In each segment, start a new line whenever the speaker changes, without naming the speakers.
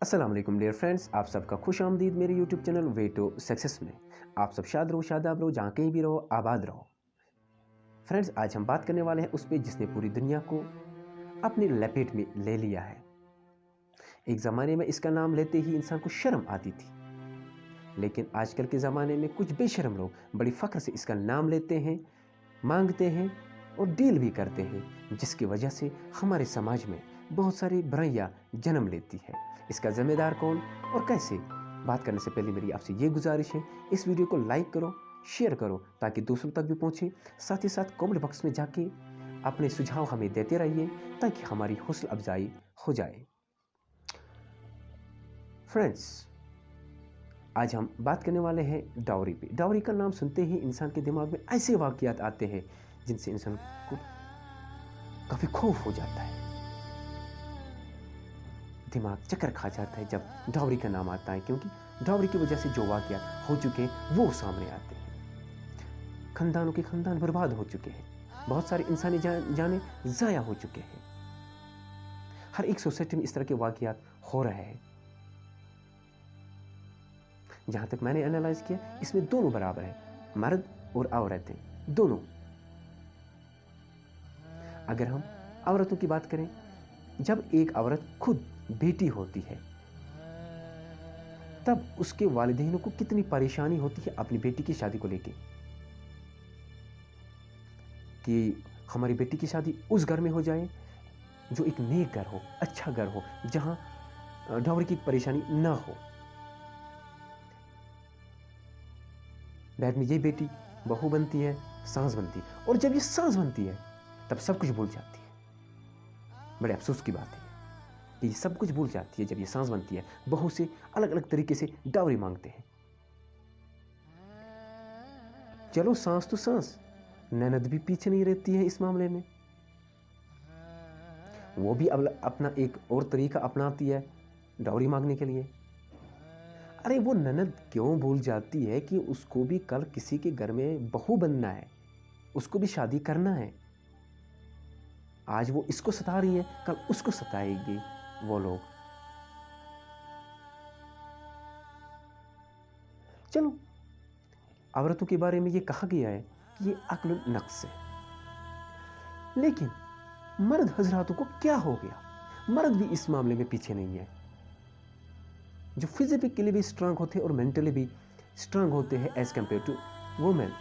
अस्सलाम वालेकुम dear friends, आप सबका खुश आमदीद मेरे YouTube channel way to success में। आप सब शाद रहो, शादाब रहो, जहाँ कहीं भी रहो, आबाद रहो। फ्रेंड्स, आज हम बात करने वाले हैं उस पे जिसने पूरी दुनिया को अपनी लपेट में ले लिया है। एक ज़माने में इसका नाम लेते ही इंसान को शर्म आती थी, लेकिन आजकल के ज़माने में कुछ बेशर्म लोग बड़ी फ़ख्र से इसका नाम लेते हैं, मांगते हैं और डील भी करते हैं, जिसकी वजह से हमारे समाज में बहुत सारी बुराइयाँ जन्म लेती है। इसका ज़िम्मेदार कौन और कैसे? बात करने से पहले मेरी आपसे ये गुजारिश है, इस वीडियो को लाइक करो, शेयर करो ताकि दूसरों तक भी पहुँचे। साथ ही साथ कमेंट बॉक्स में जाके अपने सुझाव हमें देते रहिए ताकि हमारी हौसला अफजाई हो जाए। फ्रेंड्स, आज हम बात करने वाले हैं डाउरी पे। डाउरी का नाम सुनते ही इंसान के दिमाग में ऐसे वाक़यात आते हैं जिनसे इंसान को काफ़ी खौफ हो जाता है, दिमाग चक्कर खा जाता है जब डाउरी का नाम आता है, क्योंकि डाउरी की वजह से जो वाक़यात हो चुके हैं वो सामने आते हैं। ख़ानदानों के ख़ानदान बर्बाद हो चुके हैं, बहुत सारे इंसानी जाने ज़ाया हो चुके हैं। हर एक सोसाइटी में इस तरह के वाक़यात हो रहे हैं। जहाँ तक मैंने एनालाइज़ किया, इसमें दोनों बराबर हैं, मर्द और औरतें दोनों। अगर हम औरतों की बात करें, जब एक औरत खुद बेटी होती है तब उसके वालिदैन को कितनी परेशानी होती है अपनी बेटी की शादी को लेके, कि हमारी बेटी की शादी उस घर में हो जाए जो एक नेक घर हो, अच्छा घर हो, जहाँ डाउरी की परेशानी ना हो। बाद में ये बेटी बहू बनती है, सास बनती है, और जब ये सास बनती है तब सब कुछ भूल जाती है। बड़े अफसोस की बात है कि ये सब कुछ भूल जाती है जब ये सास बनती है। बहू से अलग अलग तरीके से डाउरी मांगते हैं। चलो सास तो सास, ननद भी पीछे नहीं रहती है इस मामले में। वो भी अपना एक और तरीका अपनाती है डाउरी मांगने के लिए। अरे वो ननद क्यों भूल जाती है कि उसको भी कल किसी के घर में बहू बनना है, उसको भी शादी करना है। आज वो इसको सता रही है, कल उसको सताएगी वो लोग। चलो, औरतों के बारे में ये कहा गया है कि ये अक्ल नक्स है, लेकिन मर्द हजरातों को क्या हो गया? मर्द भी इस मामले में पीछे नहीं है। जो फिजिकली भी स्ट्रांग होते हैं और मेंटली भी स्ट्रांग होते हैं एज कंपेयर टू वुमेन।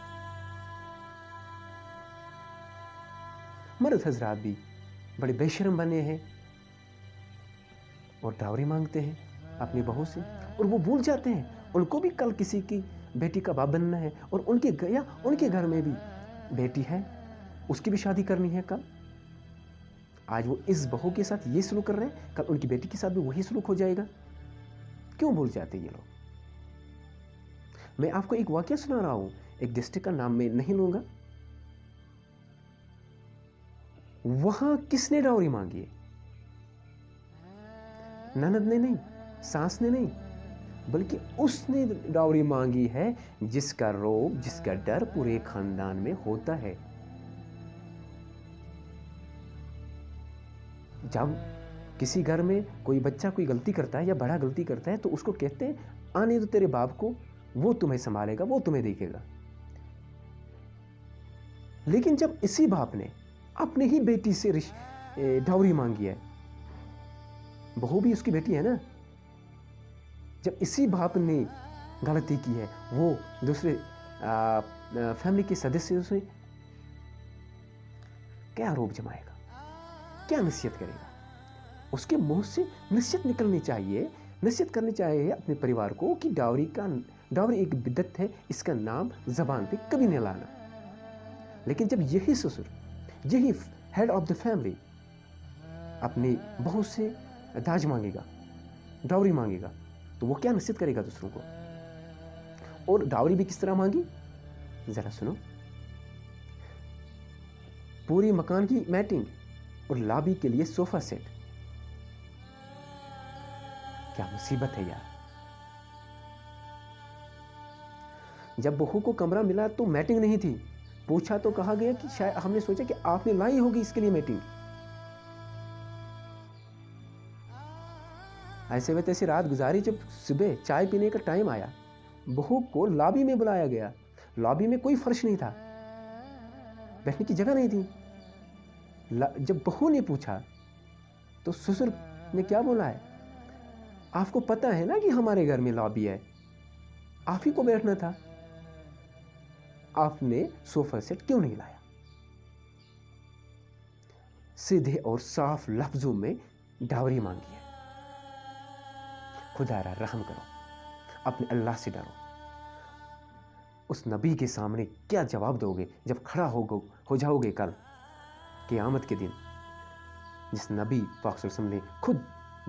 मर्द हजरात भी बड़े बेशर्म बने हैं और डाउरी मांगते हैं अपनी बहू से, और वो भूल जाते हैं उनको भी कल किसी की बेटी का बाप बनना है, और उनके घर में भी बेटी है, उसकी भी शादी करनी है कल। आज वो इस बहू के साथ ये सलूक कर रहे हैं, कल उनकी बेटी के साथ भी वही सलूक हो जाएगा। क्यों भूल जाते ये लोग? मैं आपको एक वाकया सुना रहा हूं, एक डिस्ट्रिक्ट का नाम मैं नहीं लूंगा। वहां किसने डाउरी मांगी है? ननद ने नहीं, सास ने नहीं, बल्कि उसने डाउरी मांगी है जिसका रोब, जिसका डर पूरे खानदान में होता है। जब किसी घर में कोई बच्चा कोई गलती करता है या बड़ा गलती करता है तो उसको कहते हैं, आने दो तेरे बाप को, वो तुम्हें संभालेगा, वो तुम्हें देखेगा। लेकिन जब इसी बाप ने अपने ही बेटी से डाउरी मांगी है, बहू भी उसकी बेटी है ना, जब इसी बाप ने गलती की है, वो दूसरे फैमिली के सदस्य से क्या आरोप जमाएगा, क्या नसीहत करेगा? उसके मुंह से नसीहत निकलनी चाहिए, नसीहत करनी चाहिए अपने परिवार को कि डाउरी एक बिदअत है, इसका नाम जबान पे कभी नहीं लाना। लेकिन जब यही ससुर, यही हेड ऑफ द फैमिली अपनी बहू से दाज मांगेगा, डाउरी मांगेगा, तो वो क्या नसीहत करेगा दूसरों को? और डाउरी भी किस तरह मांगी, जरा सुनो। पूरी मकान की मैटिंग और लॉबी के लिए सोफा सेट। क्या मुसीबत है यार। जब बहू को कमरा मिला तो मैटिंग नहीं थी, पूछा तो कहा गया कि शायद हमने सोचा कि आपने लाई होगी इसके लिए मैटिंग। ऐसे में तैसे रात गुजारी। जब सुबह चाय पीने का टाइम आया, बहू को लॉबी में बुलाया गया। लॉबी में कोई फर्श नहीं था, बैठने की जगह नहीं थी। जब बहू ने पूछा तो ससुर ने क्या बोला है, आपको पता है ना कि हमारे घर में लॉबी है, आप ही को बैठना था, आपने सोफा सेट क्यों नहीं लाया? सीधे और साफ लफ्जों में डावरी मांगी है। खुदारा रहम करो, अपने अल्लाह से डरो। उस नबी के सामने क्या जवाब दोगे जब खड़ा हो जाओगे कल क़यामत के दिन? जिस नबी पाक सल्लल्लाहु अलैहि वसल्लम ने खुद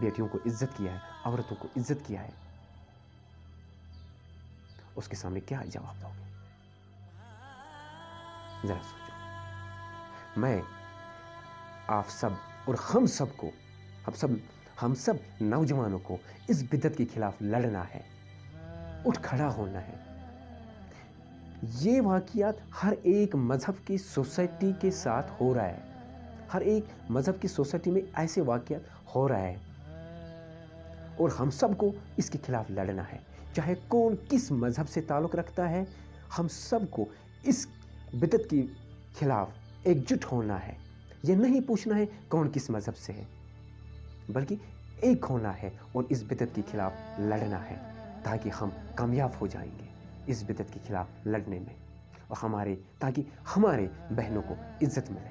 बेटियों को इज्जत किया है, औरतों को इज्जत किया है, उसके सामने क्या जवाब दोगे? जरा सोचो। मैं आप सब और हम सब नौजवानों को इस बिदअत के खिलाफ लड़ना है, उठ खड़ा होना है। ये वाक़ियात हर एक मज़हब की सोसाइटी के साथ हो रहा है। हर एक मज़हब की सोसाइटी में ऐसे वाक़ियात हो रहा है और हम सब को इसके खिलाफ लड़ना है। चाहे कौन किस मज़हब से ताल्लुक़ रखता है, हम सब को इस बिदअत के खिलाफ एकजुट होना है। ये नहीं पूछना है कौन किस मज़हब से है, बल्कि एक होना है और इस बिदअत के खिलाफ लड़ना है, ताकि हम कामयाब हो जाएंगे इस बिदअत के खिलाफ लड़ने में, और ताकि हमारे बहनों को इज्जत मिले।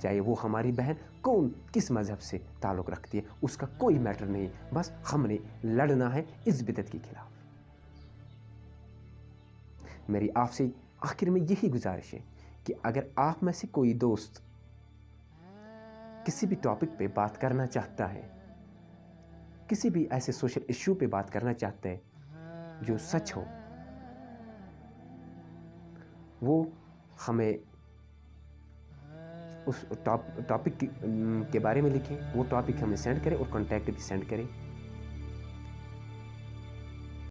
चाहे वो हमारी बहन कौन किस मज़हब से ताल्लुक़ रखती है, उसका कोई मैटर नहीं, बस हमने लड़ना है इस बिदअत के खिलाफ। मेरी आपसे आखिर में यही गुजारिश है कि अगर आप में से कोई दोस्त किसी भी टॉपिक पे बात करना चाहता है, किसी भी ऐसे सोशल इश्यू पे बात करना चाहता है जो सच हो, वो हमें उस टॉपिक के बारे में लिखें, वो टॉपिक हमें सेंड करें और कॉन्टैक्ट भी सेंड करें।